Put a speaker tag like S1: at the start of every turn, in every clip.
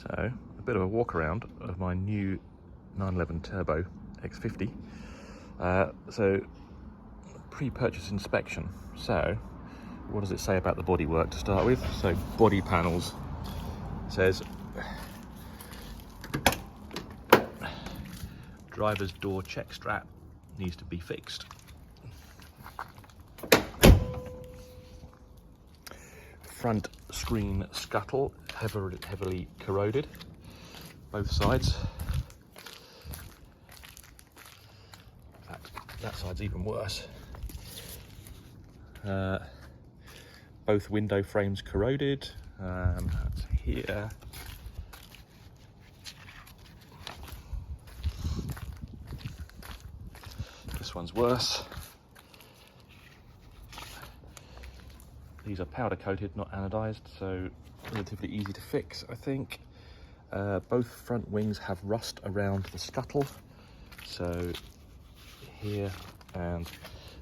S1: So a bit of a walk around of my new 911 Turbo X50. So pre-purchase inspection. So what does it say about the bodywork to start with? So body panels, says driver's door check strap needs to be fixed. Front screen scuttle heavily corroded, both sides. In fact, that side's even worse. Both window frames corroded. That's here. This one's worse. These are powder coated, not anodized, so relatively easy to fix, I think. Both front wings have rust around the scuttle, so here, and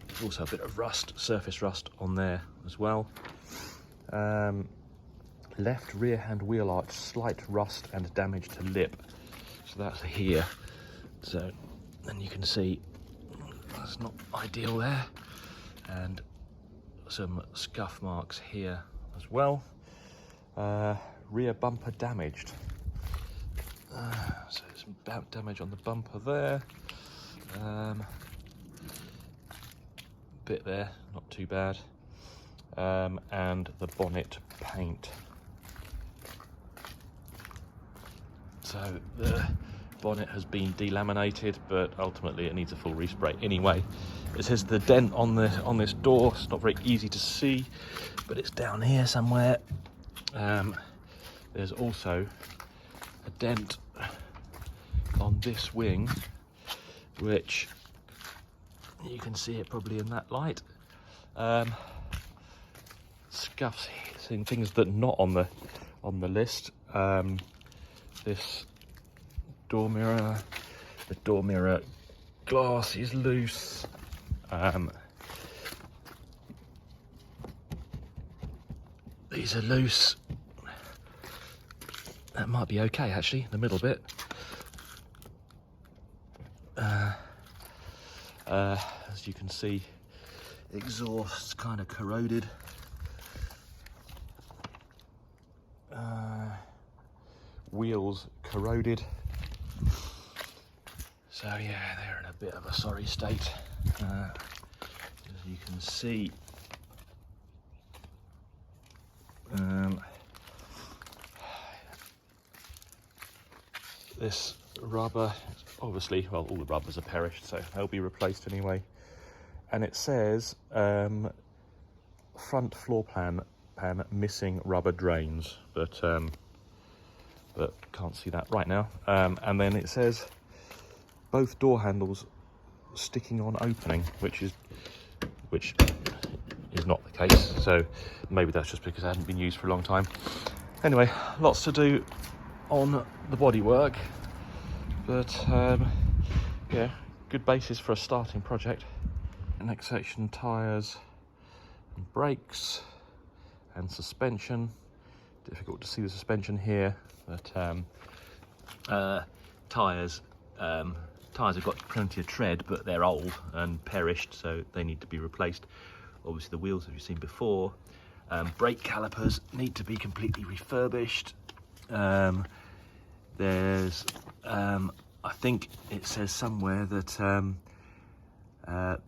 S1: there's also a bit of rust, surface rust on there as well. Left rear hand wheel arch, slight rust and damage to lip, so that's here. So, and you can see that's not ideal there, and some scuff marks here as well. Rear bumper damaged, so some damage on the bumper there. Bit there, not too bad. And the bonnet paint. So the bonnet has been delaminated, but ultimately it needs a full respray anyway. It says the dent on this door, it's not very easy to see, but it's down here somewhere. There's also a dent on this wing, which you can see it probably in that light. Scuffs, seeing things that are not on the list. This door mirror, the door mirror glass is loose. These are loose. That might be okay actually, the middle bit. As you can see, exhaust's kind of corroded. Wheels corroded. So yeah, they're in a bit of a sorry state. As you can see, this rubber, obviously, well, all the rubbers are perished, so they'll be replaced anyway. And it says front floor pan missing rubber drains, but can't see that right now. And then it says both door handles sticking on opening, which is not the case. So maybe that's just because it hadn't been used for a long time. Anyway, lots to do on the bodywork, but yeah, good basis for a starting project. Next section, tyres and brakes and suspension. Difficult to see the suspension here, but tyres have got plenty of tread, but they're old and perished, so they need to be replaced. Obviously the wheels, as you've seen before. Brake calipers need to be completely refurbished. There's I think it says somewhere that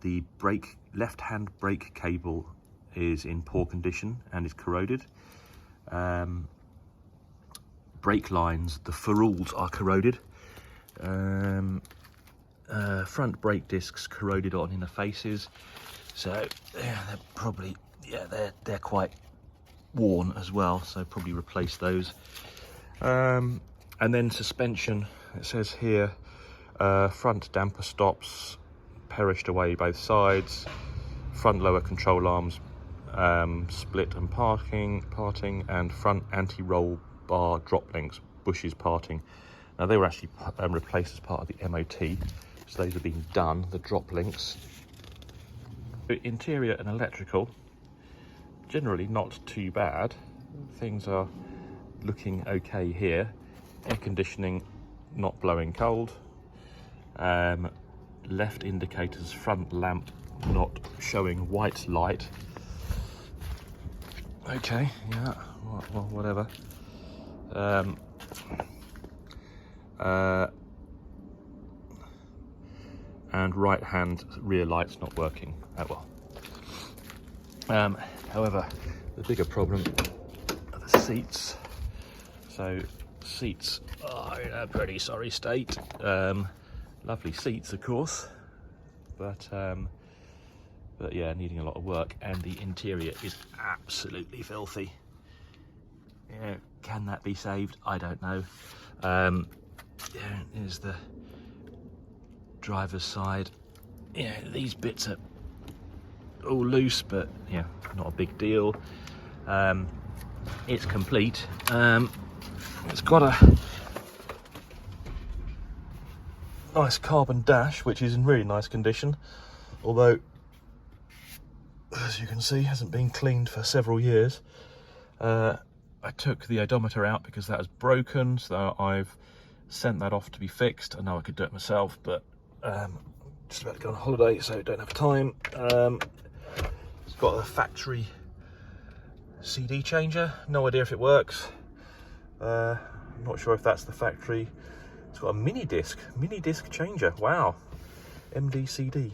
S1: the left-hand brake cable is in poor condition and is corroded. Brake lines, the ferrules are corroded. Front brake discs corroded on inner faces, so yeah, they're probably, yeah, they're quite worn as well, so probably replace those. And then suspension, it says here, front damper stops perished away both sides, front lower control arms split and parting, and front anti-roll bar drop links bushes parting. Now they were actually replaced as part of the MOT, so those are being done, the drop links. Interior and electrical, generally not too bad. Things are looking okay here. air conditioning not blowing cold, left indicator's front lamp not showing white light. Okay, yeah, well, whatever. And right hand rear light's not working. Oh well. However, the bigger problem are the seats. So seats are in a pretty sorry state. Lovely seats, of course, but yeah, needing a lot of work, and the interior is absolutely filthy. Yeah, can that be saved? I don't know. Yeah, here's the driver's side. Yeah, these bits are all loose, but yeah, not a big deal. It's complete. It's got a nice carbon dash, which is in really nice condition, although, as you can see, hasn't been cleaned for several years. I took the odometer out because that was broken, so I've sent that off to be fixed. I know I could do it myself, but just about to go on holiday, so don't have time. It's got a factory CD changer. No idea if it works. I'm not sure if that's the factory. It's got a mini disc changer. Wow, MDCD.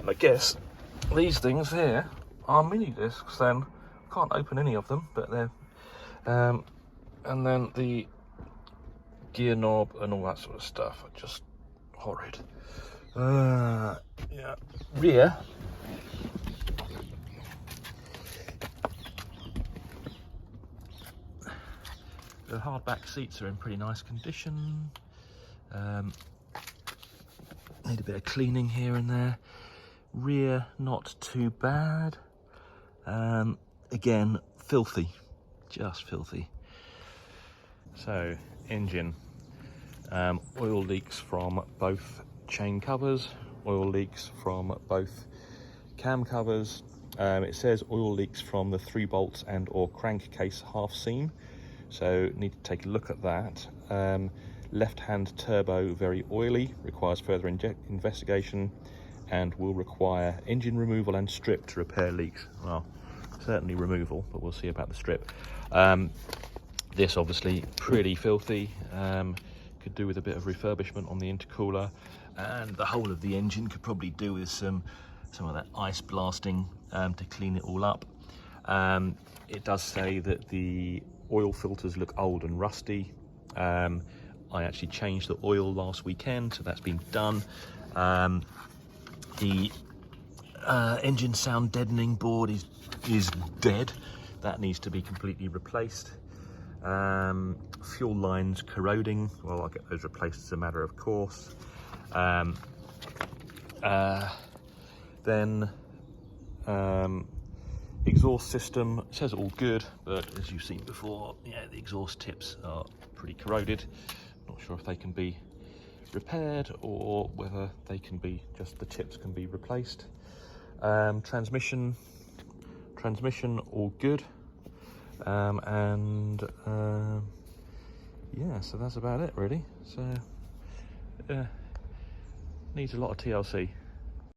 S1: And I guess these things here are mini discs. Then can't open any of them, but they're. And then the gear knob and all that sort of stuff are just horrid. Yeah, rear. The hardback seats are in pretty nice condition. Need a bit of cleaning here and there. Rear, not too bad. Again, filthy, just filthy. So, engine. Oil leaks from both chain covers, oil leaks from both cam covers. It says oil leaks from the 3 bolts and or crankcase half seam, so need to take a look at that. Left hand turbo very oily, requires further investigation, and will require engine removal and strip to repair leaks. Well, certainly removal, but we'll see about the strip. This obviously pretty filthy. Could do with a bit of refurbishment on the intercooler, and the whole of the engine could probably do with some of that ice blasting to clean it all up. It does say that the oil filters look old and rusty. I actually changed the oil last weekend, so that's been done. The engine sound deadening board is dead. That needs to be completely replaced. Fuel lines corroding. Well, I'll get those replaced as a matter of course. Then exhaust system, it says all good, but as you've seen before, yeah, the exhaust tips are pretty corroded. Not sure if they can be repaired or whether they can be, just the tips can be replaced. Transmission all good. Yeah, so that's about it really. So needs a lot of TLC.